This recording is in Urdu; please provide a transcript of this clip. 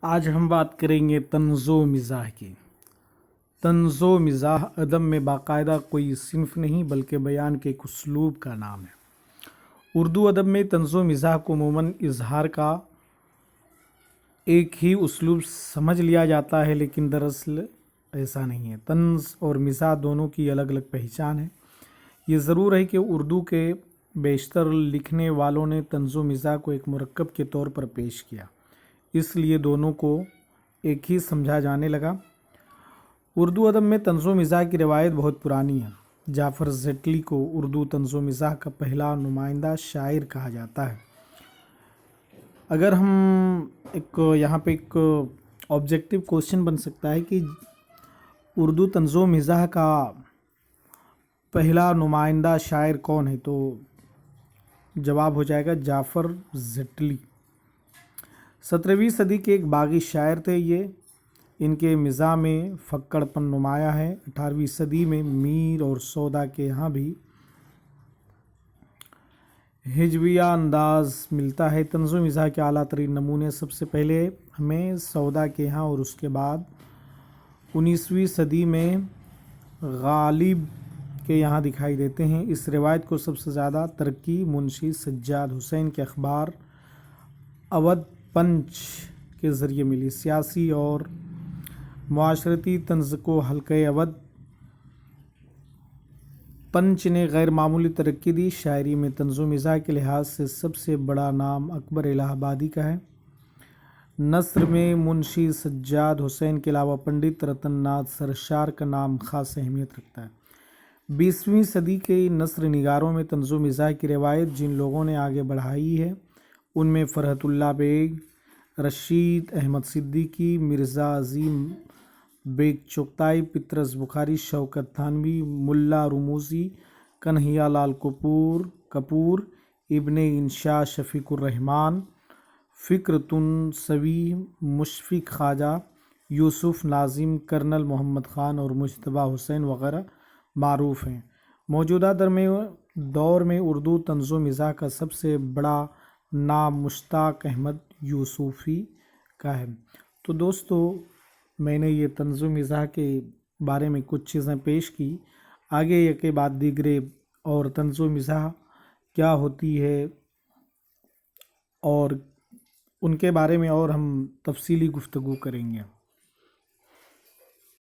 آج ہم بات کریں گے طنز و مزاح کی۔ طنز و مزاح ادب میں باقاعدہ کوئی صنف نہیں بلکہ بیان کے ایک اسلوب کا نام ہے۔ اردو ادب میں طنز و مزاح کو عموماً اظہار کا ایک ہی اسلوب سمجھ لیا جاتا ہے، لیکن دراصل ایسا نہیں ہے۔ طنز اور مزاح دونوں کی الگ الگ پہچان ہے۔ یہ ضرور ہے کہ اردو کے بیشتر لکھنے والوں نے طنز و مزاح کو ایک مرکب کے طور پر پیش کیا، اس لیے دونوں کو ایک ہی سمجھا جانے لگا۔ اردو ادب میں طنز و مزاح کی روایت بہت پرانی ہے۔ جعفر زیٹلی کو اردو طنز و مزاح کا پہلا نمائندہ شاعر کہا جاتا ہے۔ اگر ہم یہاں پہ ایک آبجیکٹیو کوشچن بن سکتا ہے کہ اردو طنز و مزاح کا پہلا نمائندہ شاعر کون ہے، تو جواب ہو جائے گا جعفر زیٹلی۔ 17ویں صدی کے ایک باغی شاعر تھے یہ۔ ان کے مزاح میں پھکڑ پن نمایاں ہے۔ 18ویں صدی میں میر اور سودا کے یہاں بھی ہجویہ انداز ملتا ہے۔ طنز و مزاح کے اعلیٰ ترین نمونے سب سے پہلے ہمیں سودا کے یہاں اور اس کے بعد 19ویں صدی میں غالب کے یہاں دکھائی دیتے ہیں۔ اس روایت کو سب سے زیادہ ترقی منشی سجاد حسین کے اخبار اودھ پنچ کے ذریعے ملی۔ سیاسی اور معاشرتی طنز کو حلقۂ اودھ پنچ نے غیر معمولی ترقی دی۔ شاعری میں طنز و مزاح کے لحاظ سے سب سے بڑا نام اکبر الہ آبادی کا ہے۔ نثر میں منشی سجاد حسین کے علاوہ پنڈت رتن ناتھ سرشار کا نام خاص اہمیت رکھتا ہے۔ 20ویں صدی کے نثر نگاروں میں طنز و مزاح کی روایت جن لوگوں نے آگے بڑھائی ہے ان میں فرحت اللہ بیگ، رشید احمد صدیقی، مرزا عظیم بیگ چغتائی، پطرس بخاری، شوکت تھانوی، ملا رموزی، کنہیا لال کپور، ابن انشا شفیق الرحمان، فکر تنسوی، مشفق خواجہ، یوسف ناظم، کرنل محمد خان اور مجتبیٰ حسین وغیرہ معروف ہیں۔ موجودہ دور میں اردو طنز و مزاح کا سب سے بڑا نام مشتاق احمد یوسفی کا ہے۔ تو دوستو، میں نے یہ طنز و مزاح کے بارے میں کچھ چیزیں پیش کی۔ آگے یہ کے بعد دیگرے اور طنز و مزاح کیا ہوتی ہے اور ان کے بارے میں اور ہم تفصیلی گفتگو کریں گے۔